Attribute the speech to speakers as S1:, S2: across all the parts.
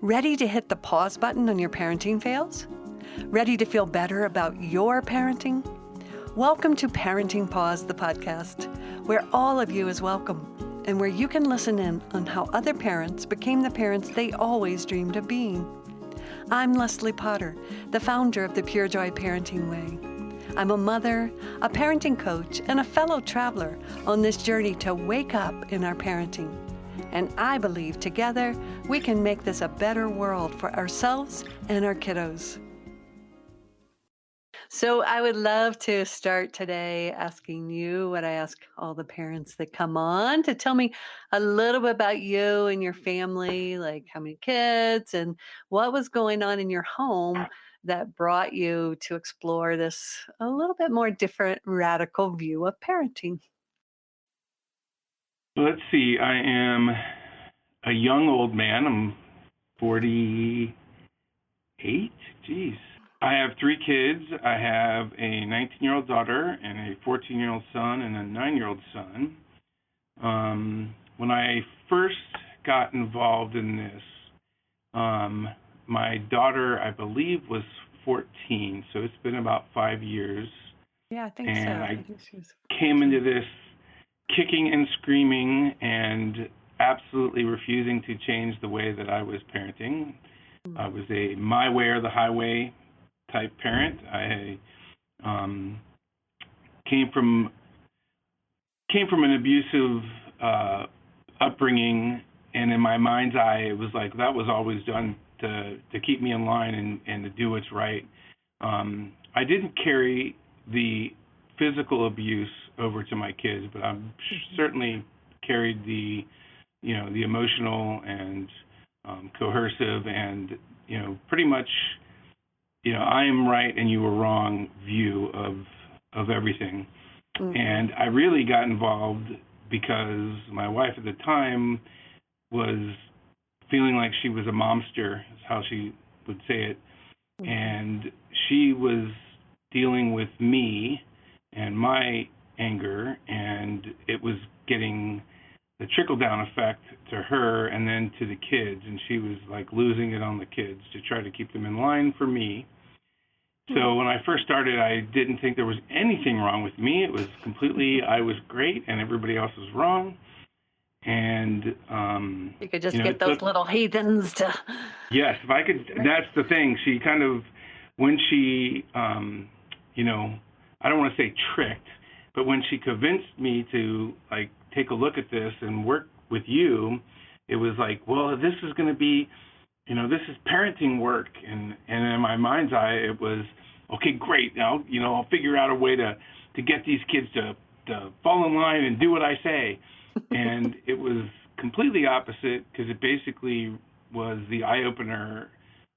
S1: Ready to hit the pause button on your parenting fails? Ready to feel better about your parenting? Welcome to Parenting Pause, the podcast, where all of you is welcome and where you can listen in on how other parents became the parents they always dreamed of being. I'm Leslie Potter, the founder of the Purejoy Parenting Way. I'm a mother, a parenting coach, and a fellow traveler on this journey to wake up in our parenting. And I believe together we can make this a better world for ourselves and our kiddos. So I would love to start today asking you what I ask all the parents that come on to tell me a little bit about you and your family, like how many kids and what was going on in your home that brought you to explore this a little bit more different, radical view of parenting.
S2: Let's see. I am a young old man. I'm 48. Geez. I have 3 kids. I have a 19-year-old daughter and a 14-year-old son and a 9-year-old son. When I first got involved in this, my daughter, I believe, was 14, so it's been about 5 years.
S1: Yeah, I think so.
S2: And
S1: I
S2: I
S1: think she was
S2: came
S1: 14.
S2: into this kicking and screaming and absolutely refusing to change the way that I was parenting. I was a my way or the highway type parent. I came from an abusive upbringing, and in my mind's eye, it was like that was always done to keep me in line and to do what's right. I didn't carry the physical abuse over to my kids, but I certainly carried the emotional and coercive and pretty much I am right and you were wrong view of everything. And I really got involved because my wife at the time was feeling like she was a momster, is how she would say it. And she was dealing with me and my anger, and it was getting the trickle-down effect to her and then to the kids, and she was like losing it on the kids to try to keep them in line for me. So when I first started, I didn't think there was anything wrong with me. It was completely, I was great and everybody else was wrong. And
S1: You could just get those little heathens to...
S2: Yes, if I could, that's the thing. She kind of, when she, I don't want to say tricked, but when she convinced me to like take a look at this and work with you, it was like, well, this is going to be, this is parenting work. And in my mind's eye, it was, okay, great. Now, I'll figure out a way to get these kids to fall in line and do what I say. And it was completely opposite, because it basically was the eye-opener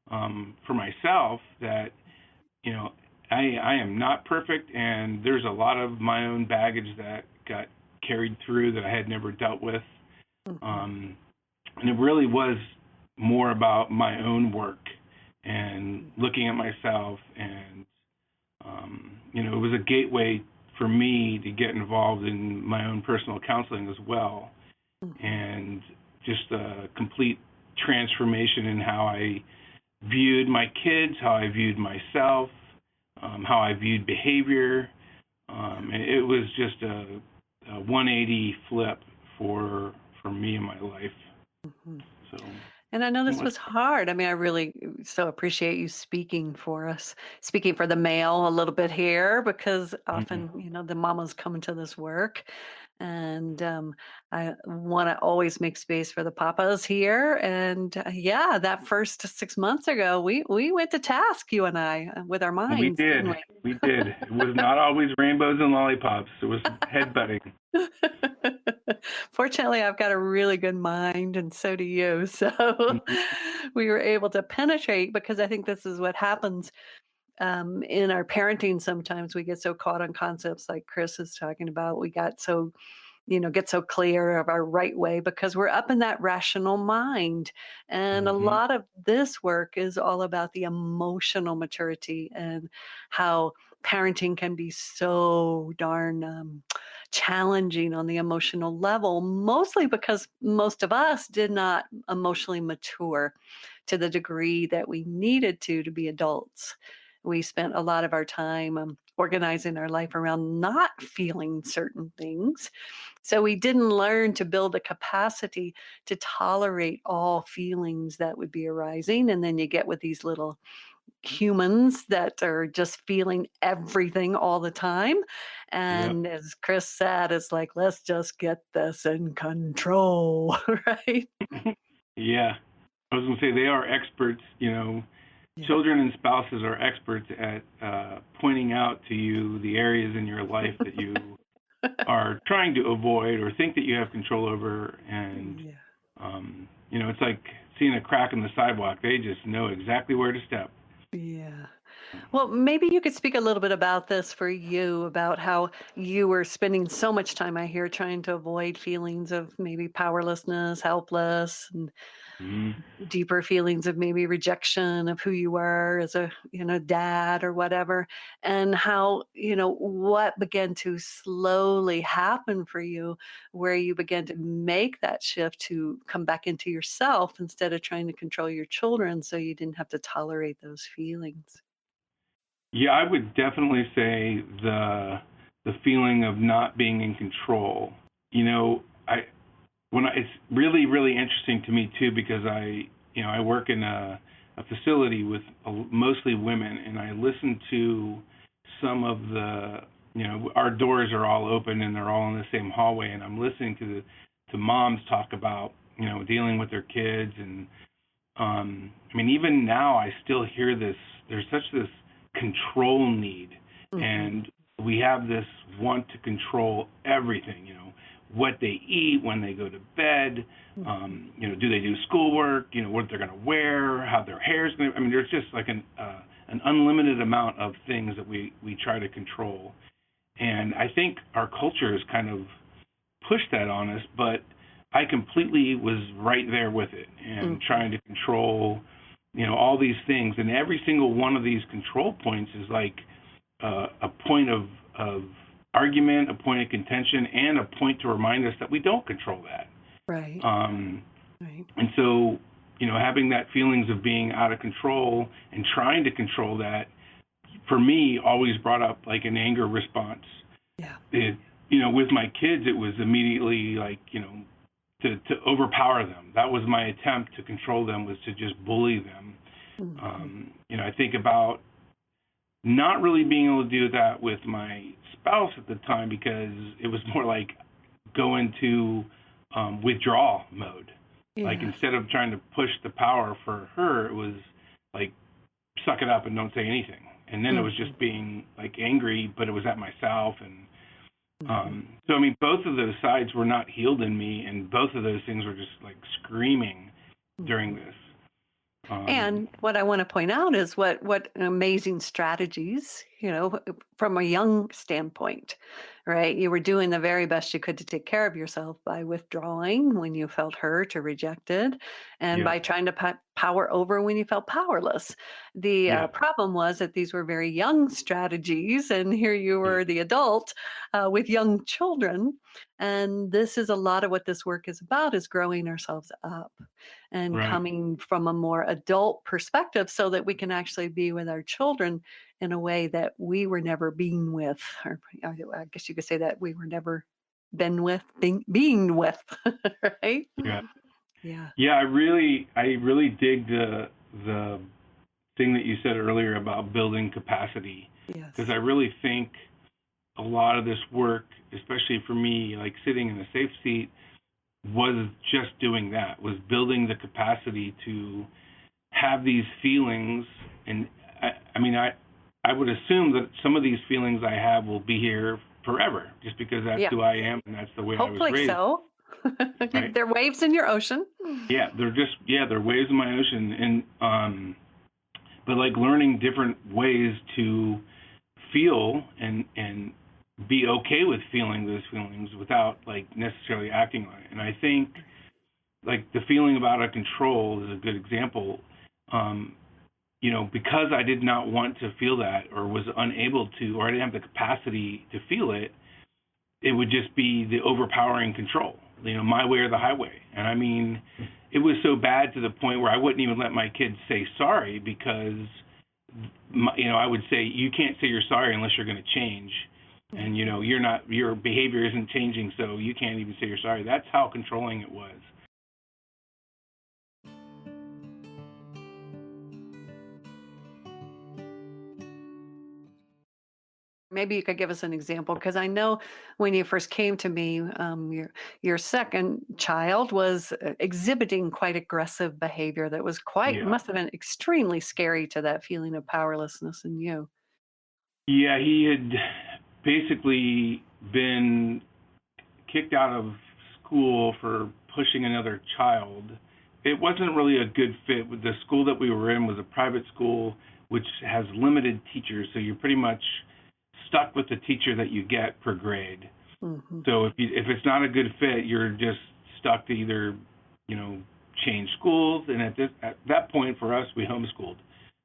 S2: for myself that, I am not perfect, and there's a lot of my own baggage that got carried through that I had never dealt with. And it really was more about my own work and looking at myself, and, it was a gateway for me to get involved in my own personal counseling as well. And just a complete transformation in how I viewed my kids, how I viewed myself, how I viewed behavior. And it was just a 180 flip for me in my life. So.
S1: And I know this was hard. I mean, I really so appreciate you speaking for us, speaking for the male a little bit here, because often, the mamas come into this work. And I want to always make space for the papas here. And that first 6 months ago, we went to task, you and I, with our minds.
S2: We did.
S1: Didn't we?
S2: We did. It was not always rainbows and lollipops. It was headbutting.
S1: Fortunately, I've got a really good mind, and so do you. So we were able to penetrate, because I think this is what happens in our parenting. Sometimes we get so caught on concepts like Chris is talking about. We got so get so clear of our right way because we're up in that rational mind. And a lot of this work is all about the emotional maturity and how parenting can be so darn challenging on the emotional level, mostly because most of us did not emotionally mature to the degree that we needed to be adults. We spent a lot of our time organizing our life around not feeling certain things. So we didn't learn to build a capacity to tolerate all feelings that would be arising. And then you get with these little humans that are just feeling everything all the time.
S2: Yep.
S1: And as Chris said, it's like, let's just get this in control, right?
S2: Yeah. I was going to say they are experts,
S1: Yeah.
S2: children and spouses are experts at pointing out to you the areas in your life that you are trying to avoid or think that you have control over. And,
S1: Yeah.
S2: it's like seeing a crack in the sidewalk. They just know exactly where to step.
S1: Yeah. Well, maybe you could speak a little bit about this for you, about how you were spending so much time, I hear, trying to avoid feelings of maybe powerlessness, helpless, and
S2: Mhm.
S1: deeper feelings of maybe rejection of who you were as a, dad or whatever, and how, what began to slowly happen for you, where you began to make that shift to come back into yourself instead of trying to control your children so you didn't have to tolerate those feelings.
S2: Yeah, I would definitely say the feeling of not being in control. I it's really really interesting to me too because I work in a facility with mostly women, and I listen to some of the our doors are all open and they're all in the same hallway, and I'm listening to moms talk about dealing with their kids. And I mean, even now I still hear this. There's such this control need,
S1: Hmm.
S2: and we have this want to control everything. What they eat, when they go to bed,
S1: Hmm.
S2: do they do schoolwork? What they're going to wear, how their hair is going to. I mean, there's just like an unlimited amount of things that we try to control, and I think our culture has kind of pushed that on us, but I completely was right there with it and
S1: Hmm.
S2: trying to control, all these things. And every single one of these control points is like a point of argument, a point of contention, and a point to remind us that we don't control that.
S1: Right.
S2: Um,
S1: Right.
S2: and so, having that feelings of being out of control and trying to control that, for me, always brought up like an anger response.
S1: Yeah.
S2: It, with my kids, it was immediately like, to overpower them. That was my attempt to control them, was to just bully them.
S1: Hmm.
S2: I think about not really being able to do that with my spouse at the time because it was more like go into withdrawal mode. Like
S1: Yes.
S2: instead of trying to push the power for her, it was like suck it up and don't say anything. And then it was
S1: Hmm.
S2: just being like angry, but it was at myself. And
S1: Hmm.
S2: so I mean, both of those sides were not healed in me, and both of those things were just like screaming during
S1: Hmm.
S2: this. Um,
S1: And what I want to point out is what amazing strategies, from a young standpoint, right? You were doing the very best you could to take care of yourself by withdrawing when you felt hurt or rejected, and
S2: yeah,
S1: by trying to power over when you felt powerless. The
S2: yeah,
S1: problem was that these were very young strategies, and here you
S2: yeah,
S1: were the adult with young children. And this is a lot of what this work is about: is growing ourselves up and
S2: right.
S1: coming from a more adult perspective so that we can actually be with our children in a way that we were never being with, or I guess you could say that we were never been with, being with, right?
S2: Yeah,
S1: Yeah.
S2: yeah. I really dig the thing that you said earlier about building capacity, because I
S1: Yes.
S2: really think a lot of this work, especially for me, like sitting in a safe seat, was just doing that, was building the capacity to have these feelings. And I mean, I would assume that some of these feelings I have will be here forever, just because that's
S1: Yeah.
S2: who I am and that's the way I was
S1: Hopefully
S2: raised,
S1: so.
S2: right?
S1: They're waves in your ocean.
S2: Yeah, they're waves in my ocean, and but like learning different ways to feel and be okay with feeling those feelings without like necessarily acting on it. And I think like the feeling of out of control is a good example. Um, because I did not want to feel that, or was unable to, or I didn't have the capacity to feel it, it would just be the overpowering control, my way or the highway. And I mean, it was so bad to the point where I wouldn't even let my kids say sorry, because, I would say, you can't say you're sorry unless you're going to change. And, your behavior isn't changing, so you can't even say you're sorry. That's how controlling it was.
S1: Maybe you could give us an example, because I know when you first came to me, your second child was exhibiting quite aggressive behavior that was
S2: Yeah.
S1: must have been extremely scary to that feeling of powerlessness in you.
S2: Yeah, he had basically been kicked out of school for pushing another child. It wasn't really a good fit. The school that we were in was a private school, which has limited teachers, so you're pretty much stuck with the teacher that you get per grade.
S1: Hmm.
S2: So if it's not a good fit, you're just stuck to either, change schools. And at that point for us, we homeschooled.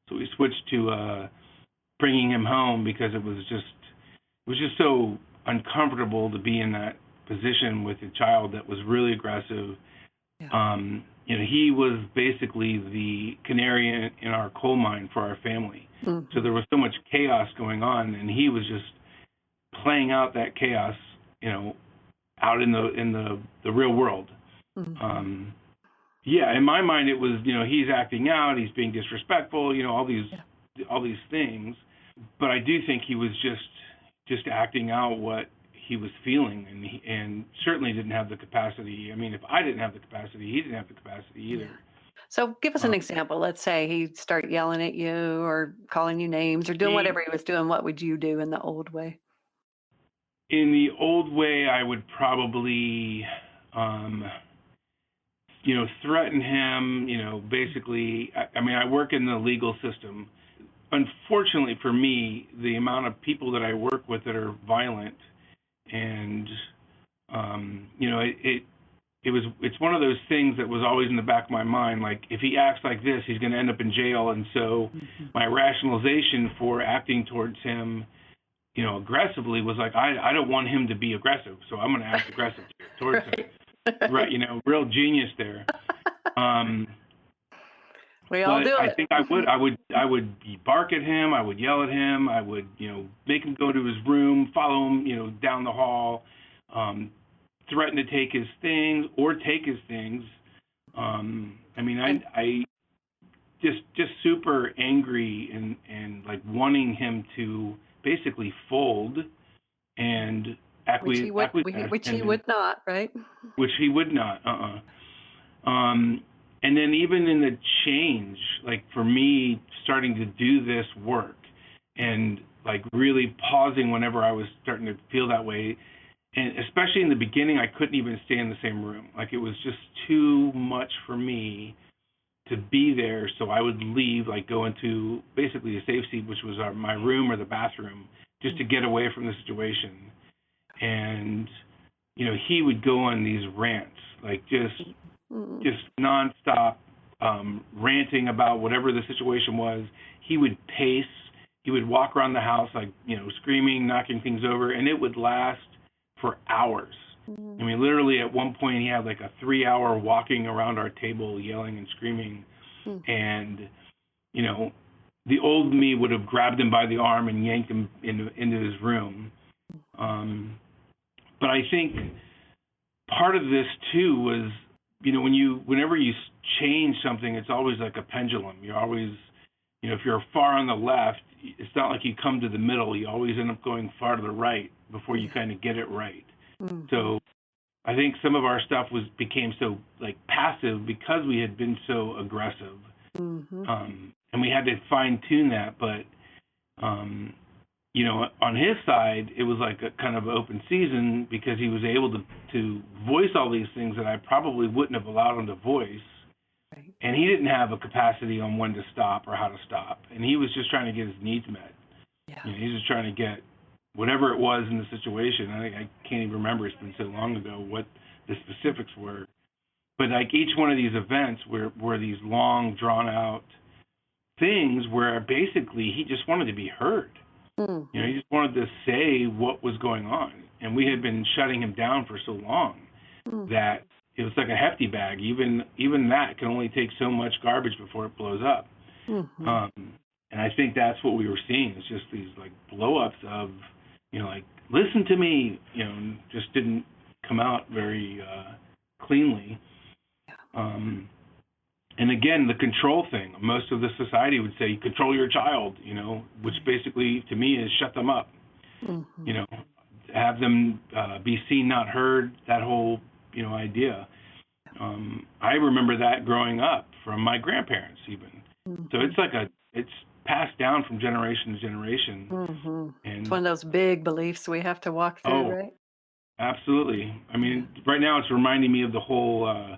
S2: So we switched to bringing him home, because it was just so uncomfortable to be in that position with a child that was really aggressive.
S1: Yeah.
S2: He was basically the canary in our coal mine for our family.
S1: Hmm.
S2: So there was so much chaos going on, and he was just playing out that chaos, out in the real world.
S1: Hmm.
S2: Yeah, in my mind, it was, he's acting out, he's being disrespectful,
S1: Yeah.
S2: all these things. But I do think he was just acting out what he was feeling, and certainly didn't have the capacity. I mean, if I didn't have the capacity, he didn't have the capacity
S1: Yeah.
S2: either.
S1: So give us an
S2: Uh,
S1: example. Let's say he'd start yelling at you or calling you names or doing
S2: he
S1: whatever he was doing. What would you do in the old way?
S2: In the old way, I would probably, um, threaten him. Basically, I mean, I work in the legal system. Unfortunately for me, the amount of people that I work with that are violent, and it's one of those things that was always in the back of my mind. Like, if he acts like this, he's going to end up in jail. And so
S1: Hmm.
S2: my rationalization for acting towards him, aggressively, was like, I don't want him to be aggressive, so I'm going to act aggressive towards him.
S1: Right.
S2: Right, real genius there. Um,
S1: We all
S2: but
S1: do
S2: I
S1: it.
S2: think I would bark at him, I would yell at him, I would, make him go to his room, follow him, down the hall, um, threaten to take his things or take his things. I mean,
S1: And
S2: I just super angry, and like wanting him to basically fold and acquiesce,
S1: which he
S2: and then
S1: would not, right?
S2: which he would not. Um, and then even in the change, like for me starting to do this work, and like really pausing whenever I was starting to feel that way, and especially in the beginning, I couldn't even stay in the same room. Like, it was just too much for me to be there. So I would leave, like go into basically a safe seat, which was my room or the bathroom, just to get away from the situation. And he would go on these rants, like
S1: Mm.
S2: just nonstop, ranting about whatever the situation was. He would pace. He would walk around the house, like, screaming, knocking things over, and it would last for hours. I
S1: Mm.
S2: mean, literally at one point, he had like a 3-hour walking around our table, yelling and screaming.
S1: Mm.
S2: And, you know, the old me would have grabbed him by the arm and yanked him into his room. But I think part of this too was, whenever you change something, it's always like a pendulum. You're always, if you're far on the left, it's not like you come to the middle. You always end up going far to the right before you
S1: Yeah.
S2: kind of get it right.
S1: Mhm.
S2: So I think some of our stuff became so like passive because we had been so aggressive,
S1: Mhm.
S2: and we had to fine tune that. But on his side, it was like a kind of open season because he was able to voice all these things that I probably wouldn't have allowed him to voice.
S1: Right.
S2: And he didn't have a capacity on when to stop or how to stop. And he was just trying to get his needs met.
S1: Yeah.
S2: He was just trying to get whatever it was in the situation. I can't even remember. It's been so long ago what the specifics were. But like each one of these events were these long, drawn out things where basically he just wanted to be heard.
S1: Mm.
S2: He just wanted to say what was going on. And we had been shutting him down for so long
S1: Mm.
S2: that it was like a hefty bag. Even that can only take so much garbage before it blows up.
S1: Mm-hmm.
S2: And I think that's what we were seeing. It's just these like blow-ups of, like, listen to me, just didn't come out very cleanly. And again, the control thing. Most of the society would say, control your child, which basically to me is shut them up.
S1: Mm-hmm.
S2: Have them be seen, not heard, that whole, idea. I remember that growing up from my grandparents even.
S1: Mm-hmm.
S2: So it's passed down from generation to generation.
S1: Mm-hmm.
S2: And
S1: It's one of those big beliefs we have to walk through, right?
S2: Absolutely. I mean, right now it's reminding me of the whole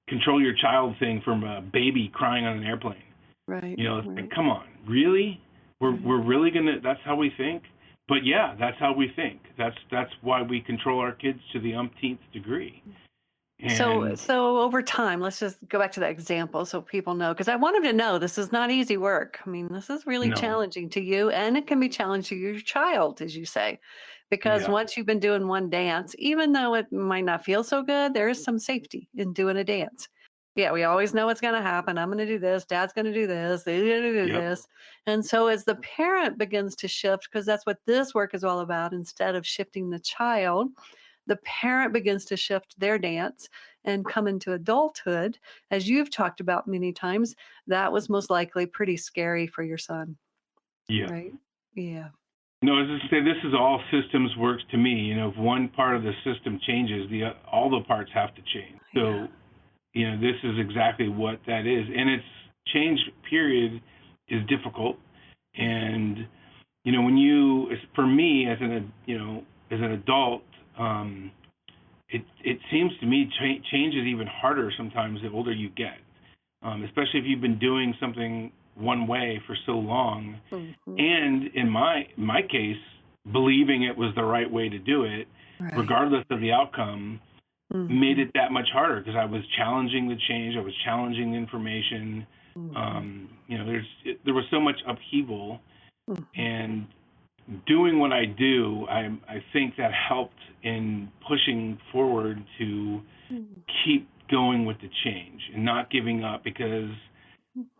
S2: control your child thing from a baby crying on an airplane.
S1: Right.
S2: It's
S1: right.
S2: like, come on, really? We're really that's how we think? But yeah, that's how we think. That's why we control our kids to the umpteenth degree. And
S1: So over time, let's just go back to that example so people know, because I want them to know this is not easy work. I mean, this is really
S2: no,
S1: challenging to you, and it can be challenging to your child, as you say, because
S2: yeah,
S1: once you've been doing one dance, even though it might not feel so good, there is some safety in doing a dance. Yeah, we always know what's going to happen. I'm going to do this. Dad's going to do this. They're going to do
S2: yep,
S1: this. And so as the parent begins to shift, because that's what this work is all about, instead of shifting the child, the parent begins to shift their dance and come into adulthood. As you've talked about many times, that was most likely pretty scary for your son,
S2: yeah.
S1: right? Yeah.
S2: No, as I say, this is all systems works to me. If one part of the system changes, all the parts have to change. So, this is exactly what that is. And its change period is difficult. And, for me as an adult, it seems to me change is even harder sometimes the older you get, especially if you've been doing something one way for so long.
S1: Mm-hmm.
S2: And in my case, believing it was the right way to do it,
S1: Right.
S2: regardless of the outcome, made it that much harder because I was challenging the change. I was challenging the information. There was so much upheaval, and doing what I do, I think that helped in pushing forward to keep going with the change and not giving up, because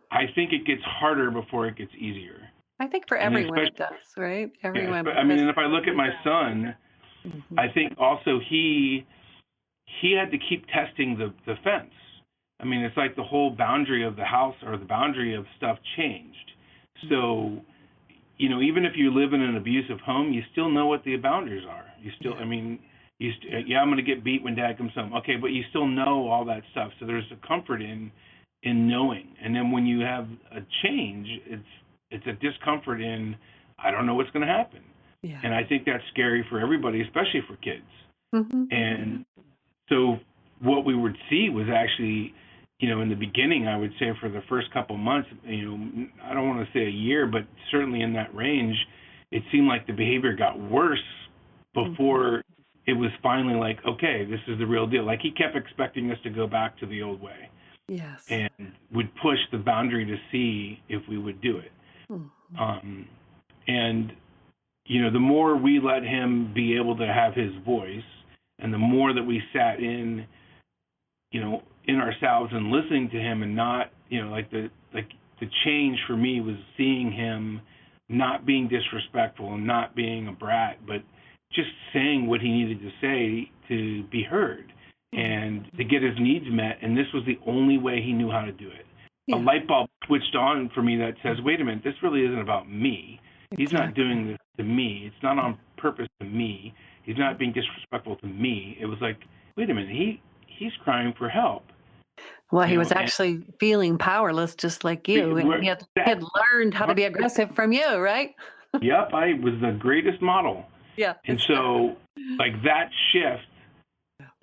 S2: I think it gets harder before it gets easier.
S1: I think for
S2: And
S1: everyone it
S2: especially,
S1: does, right?
S2: yeah,
S1: Everyone.
S2: I mean, and if I look at my son, I think also he had to keep testing the fence. I mean, it's like the whole boundary of the house or the boundary of stuff changed. So, even if you live in an abusive home, you still know what the boundaries are. You still, I mean, I'm going to get beat when Dad comes home. Okay, but you still know all that stuff. So there's a comfort in knowing. And then when you have a change, it's a discomfort in, I don't know what's going to happen.
S1: Yeah.
S2: And I think that's scary for everybody, especially for kids.
S1: Mm-hmm.
S2: And so what we would see was actually, in the beginning, I would say for the first couple months, I don't want to say a year, but certainly in that range, it seemed like the behavior got worse before it was finally like, okay, this is the real deal. Like, he kept expecting us to go back to the old way.
S1: Yes.
S2: And would push the boundary to see if we would do it. And, the more we let him be able to have his voice, and the more that we sat in ourselves and listening to him, and not, the change for me was seeing him not being disrespectful and not being a brat, but just saying what he needed to say to be heard and to get his needs met. And this was the only way he knew how to do it. A light bulb switched on for me that says, wait a minute, this really isn't about me. He's not doing this to me. It's not on purpose to me. He's not being disrespectful to me. It was like, wait a minute, he's crying for help.
S1: Well, he was actually feeling powerless, just like you, and he had learned how to be aggressive from you, right?
S2: Yep, I was the greatest model.
S1: Yeah.
S2: And so, like, that shift,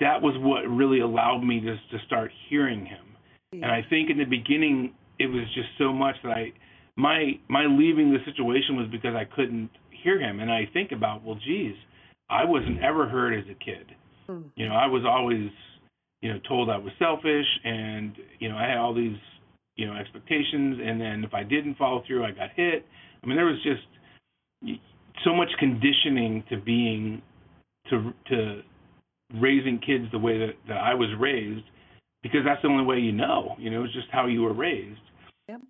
S2: that was what really allowed me to start hearing him. Yeah. And I think in the beginning, it was just so much that my leaving the situation was because I couldn't hear him. And I think about, well, geez, I wasn't ever heard as a kid. I was always, told I was selfish, and, I had all these expectations, and then if I didn't follow through, I got hit. I mean, there was just so much conditioning to raising kids the way that I was raised, because that's the only way it's just how you were raised.
S1: Yep.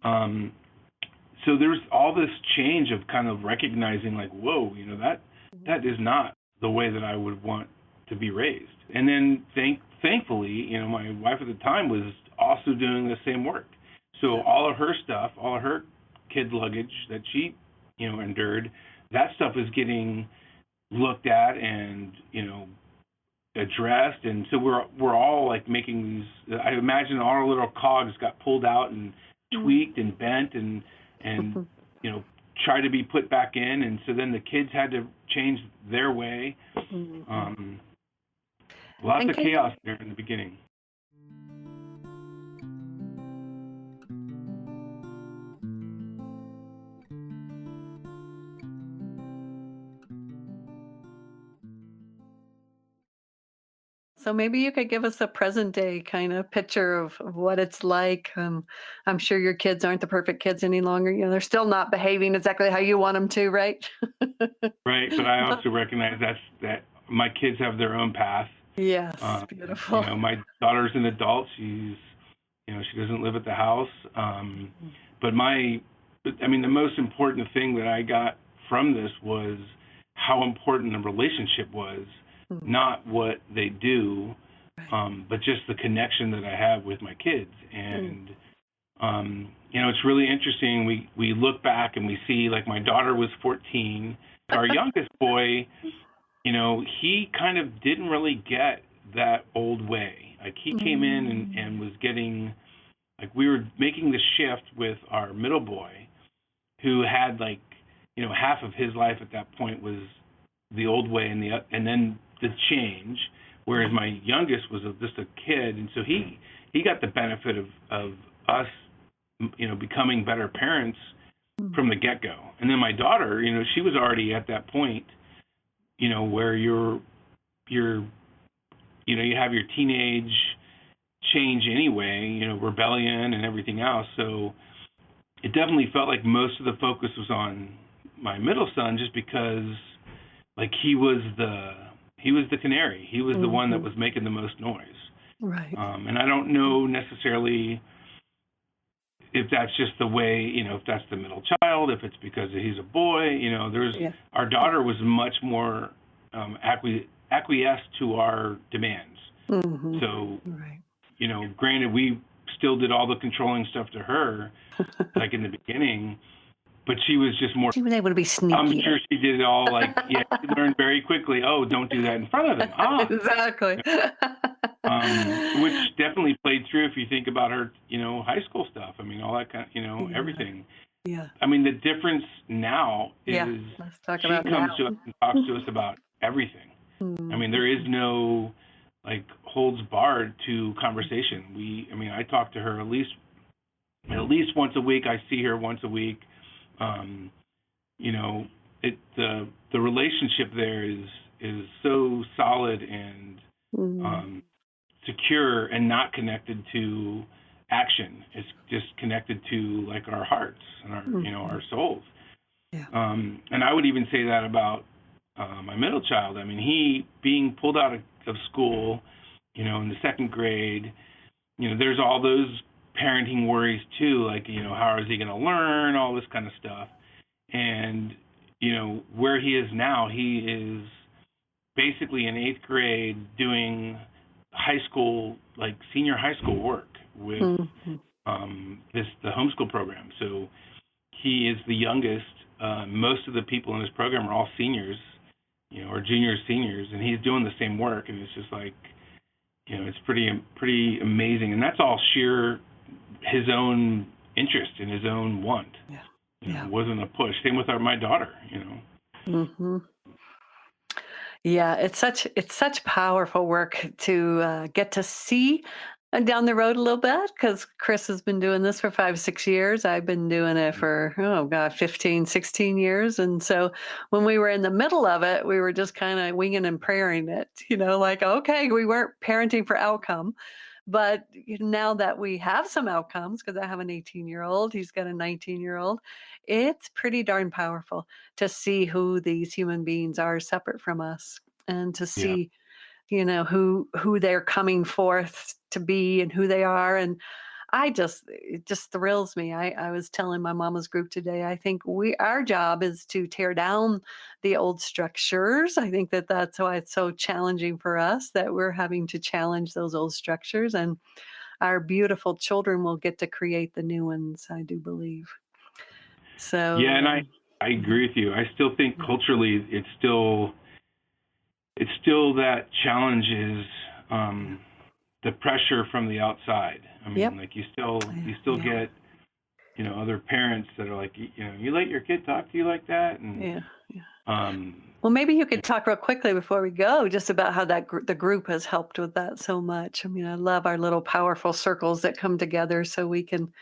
S2: So there's all this change of kind of recognizing, like, whoa, that is not the way that I would want to be raised. And then thankfully, my wife at the time was also doing the same work. So all of her stuff, all of her kid luggage that she, endured, that stuff is getting looked at and, addressed. And so we're all like making these, I imagine all our little cogs got pulled out and tweaked and bent and try to be put back in. And so then the kids had to change their way. Lots of chaos there in the beginning.
S1: So maybe you could give us a present day kind of picture of what it's like. I'm sure your kids aren't the perfect kids any longer. They're still not behaving exactly how you want them to, right?
S2: Right, but I also recognize that my kids have their own path.
S1: Yes, beautiful.
S2: My daughter's an adult. She doesn't live at the house. But the most important thing that I got from this was how important the relationship was, not what they do, but just the connection that I have with my kids. And it's really interesting. We look back and we see, like, my daughter was 14. Our youngest boy, he kind of didn't really get that old way. Like, he came in and was getting, like, we were making the shift with our middle boy, who had, like, half of his life at that point was the old way and then the change, whereas my youngest was just a kid, and so he got the benefit of us, becoming better parents from the get-go. And then my daughter, she was already at that point, where you have your teenage change anyway, rebellion and everything else. So it definitely felt like most of the focus was on my middle son, just because, like, he was the canary. He was the one that was making the most noise.
S1: Right.
S2: And I don't know necessarily if that's just the way, if that's the middle child, if it's because he's a boy. Our daughter was much more acquiesced to our demands. So, granted, we still did all the controlling stuff to her, like in the beginning, but she was just more.
S1: She was able to be sneaky.
S2: I'm sure she did it all, like, she learned very quickly. Oh, don't do that in front of them.
S1: Exactly.
S2: Which definitely played through if you think about her, high school stuff. I mean, all that kind of, everything.
S1: Yeah.
S2: I mean, the difference now is
S1: let's talk
S2: she
S1: about
S2: comes
S1: now.
S2: to us and talks to us about everything. I mean, there is no, like, holds barred to conversation. I talk to her at least once a week. I see her once a week. The relationship there is so solid and secure, and not connected to action. It's just connected to, like, our hearts and our our souls.
S1: Yeah.
S2: And I would even say that about my middle child. I mean, he being pulled out of school, in the second grade. There's all those parenting worries too, like, how is he going to learn, all this kind of stuff. And where he is now, he is basically in 8th grade doing high school, like senior high school work with the homeschool program. So he is the youngest. Most of the people in this program are all seniors, or juniors, seniors, and he's doing the same work. And it's just like, it's pretty amazing. And that's all sheer his own interest and his own want. It wasn't a push. Same with my daughter.
S1: Yeah, it's such powerful work to get to see down the road a little bit, because Chris has been doing this for 5-6 years. I've been doing it for 15-16 years. And so when we were in the middle of it, we were just kind of winging and praying it, like, okay, we weren't parenting for outcome, But now that we have some outcomes, because I have an 18-year-old, he's got a 19-year-old, it's pretty darn powerful to see who these human beings are separate from us, and to
S2: Yeah.
S1: see, who they're coming forth to be and who they are. And it just thrills me. I was telling my mama's group today, I think our job is to tear down the old structures. I think that that's why it's so challenging for us, that we're having to challenge those old structures, and our beautiful children will get to create the new ones, I do believe.
S2: Yeah,
S1: So,
S2: and I
S1: yeah,
S2: agree with you. I still think
S1: yeah,
S2: culturally it's still that challenge is
S1: yeah.
S2: the pressure from the outside. I mean,
S1: Yep.
S2: like you still
S1: Yeah.
S2: get other parents that are like, you let your kid talk to you like that, and
S1: Yeah. Yeah.
S2: um,
S1: Well, maybe you could talk real quickly before we go, just about how the group has helped with that so much. I mean, I love our little powerful circles that come together so we can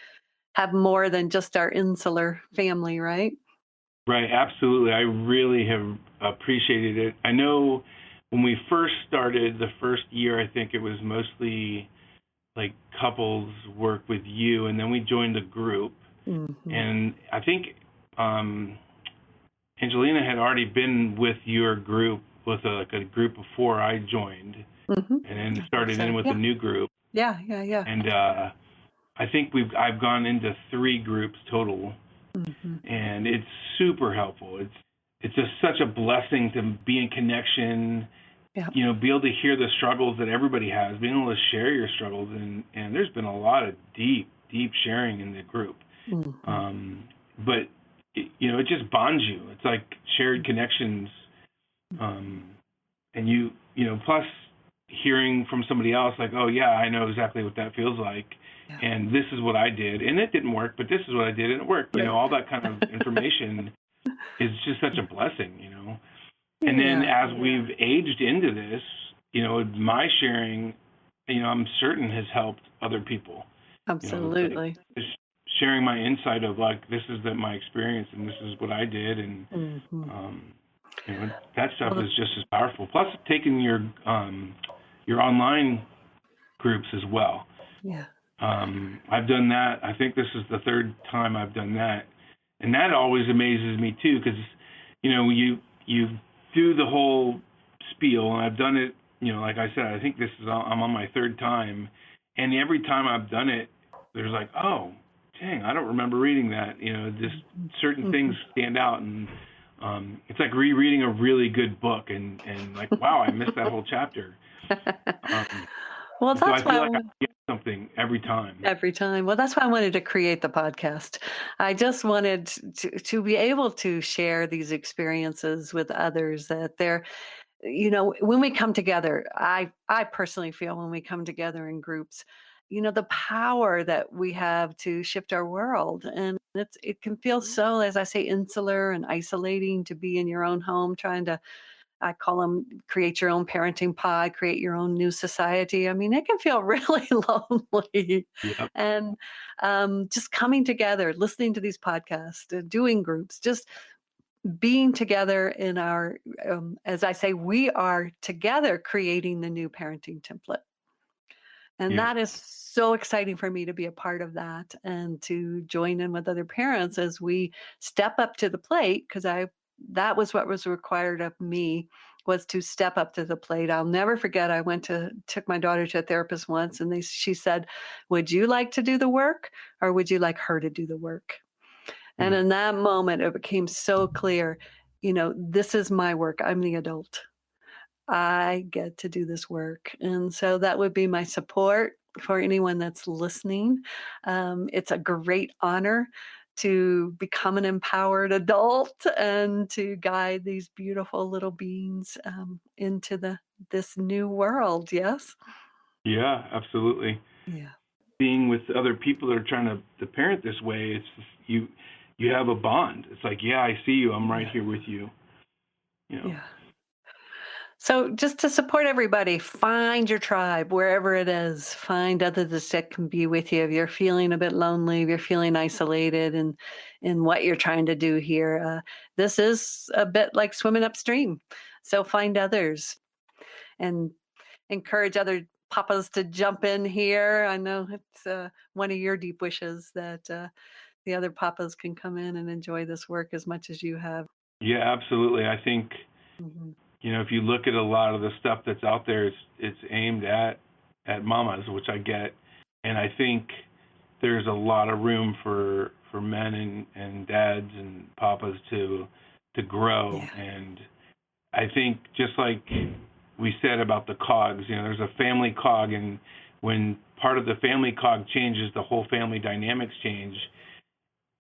S1: have more than just our insular family, right?
S2: right, absolutely. I really have appreciated it. I know when we first started the first year, I think it was mostly like couples work with you, and then we joined a group,
S1: Hmm.
S2: and I think um, Angelina had already been with your group with like a group before I joined,
S1: Hmm.
S2: and then
S1: I think
S2: started in
S1: so.
S2: with a
S1: Yeah.
S2: new group,
S1: Yeah. Yeah. Yeah.
S2: and I think I've gone into 3 groups total,
S1: Hmm.
S2: and it's super helpful. It's just such a blessing to be in connection,
S1: Yeah.
S2: be able to hear the struggles that everybody has, being able to share your struggles, and there's been a lot of deep sharing in the group.
S1: Hmm.
S2: But it just bonds you. It's like shared connections, um, and plus hearing from somebody else like, oh yeah, I know exactly what that feels like,
S1: Yeah.
S2: and this is what I did, and it didn't work, but this is what I did, and it worked.
S1: Right.
S2: All that kind of information is just such a blessing. And then
S1: Yeah.
S2: as we've aged into this, my sharing, I'm certain has helped other people. It's like
S1: Absolutely.
S2: just sharing my insight of like this is my experience and this is what I did, and
S1: Hmm.
S2: um, that stuff
S1: Well,
S2: is just as powerful. Plus, taking your online groups as well.
S1: yeah.
S2: I've done that. I think this is the third time I've done that, and that always amazes me too, because you do the whole spiel, and I've done it. Like I said, I think I'm on my third time, and every time I've done it, there's like, oh, dang, I don't remember reading that. Just certain things
S1: Hmm.
S2: stand out, and it's like rereading a really good book, and like, wow, I missed that whole chapter. Um,
S1: Well,
S2: and so
S1: that's
S2: I feel
S1: why
S2: like I get something every time.
S1: every time. Well, that's why I wanted to create the podcast. I just wanted to be able to share these experiences with others, that they're, when we come together, I personally feel when we come together in groups, the power that we have to shift our world. And it can feel so, as I say, insular and isolating to be in your own home trying to, I call them, create your own parenting pod, create your own new society. I mean, it can feel really lonely.
S2: Yep.
S1: And just coming together, listening to these podcasts, doing groups, just being together in our, as I say, we are together creating the new parenting template. And
S2: Yeah.
S1: that is so exciting for me to be a part of that, and to join in with other parents as we step up to the plate, because that was what was required of me, was to step up to the plate. I'll never forget, I took my daughter to a therapist once, and she said, "Would you like to do the work, or would you like her to do the work?" And
S2: Hmm.
S1: in that moment it became so clear, this is my work. I'm the adult. I get to do this work. And so that would be my support for anyone that's listening. It's a great honor to become an empowered adult and to guide these beautiful little beings into this new world. Yes.
S2: Yeah, absolutely.
S1: Yeah.
S2: Being with other people that are trying to parent this way, it's just, you have a bond. It's like, yeah, I see you. I'm right
S1: Yeah.
S2: here with you. You know.
S1: Yeah. So, just to support everybody, find your tribe wherever it is. Find others that can be with you. If you're feeling a bit lonely, if you're feeling isolated in what you're trying to do here, this is a bit like swimming upstream. So, find others and encourage other papas to jump in here. I know it's one of your deep wishes that the other papas can come in and enjoy this work as much as you have.
S2: Yeah, absolutely. I think,
S1: Hmm.
S2: if you look at a lot of the stuff that's out there, it's aimed at mamas, which I get, and I think there's a lot of room for men and dads and papas to grow.
S1: Yeah.
S2: And I think just like we said about the cogs, there's a family cog, and when part of the family cog changes, the whole family dynamics change.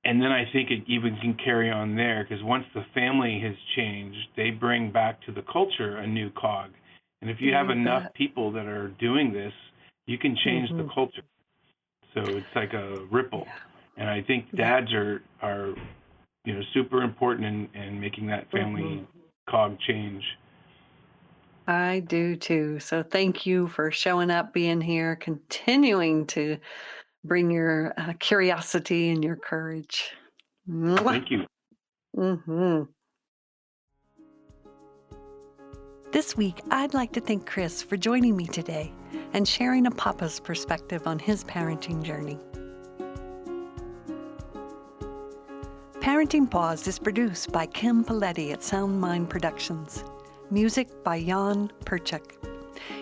S2: And then I think it even can carry on there, because once the family has changed, they bring back to the culture a new cog. And if you have
S1: You
S2: enough
S1: bet.
S2: people that are doing this, you can change the
S1: Hmm.
S2: culture. So it's like a ripple.
S1: Yeah.
S2: And I think
S1: Yeah.
S2: dads are super important in making that
S1: Hmm.
S2: family cog change.
S1: I do too. So thank you for showing up, being here, continuing to bring your curiosity and your courage.
S2: Well,
S1: Mwah.
S2: thank you.
S1: Hmm. This week, I'd like to thank Chris for joining me today and sharing a papa's perspective on his parenting journey. Parenting Paused is produced by Kim Paletti at Sound Mind Productions. Music by Jan Perchik.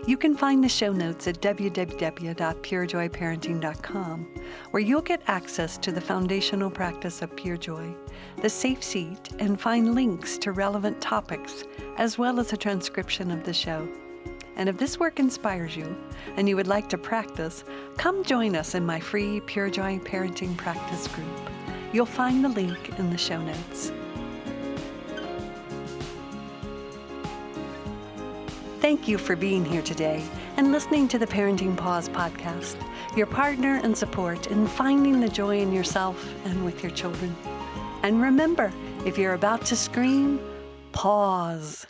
S1: You can find the show notes at www.purejoyparenting.com, where you'll get access to the foundational practice of Pure Joy, the safe seat, and find links to relevant topics, as well as a transcription of the show. And if this work inspires you and you would like to practice, come join us in my free Pure Joy Parenting practice group. You'll find the link in the show notes. Thank you for being here today and listening to the Parenting Pause podcast, your partner and support in finding the joy in yourself and with your children. And remember, if you're about to scream, pause.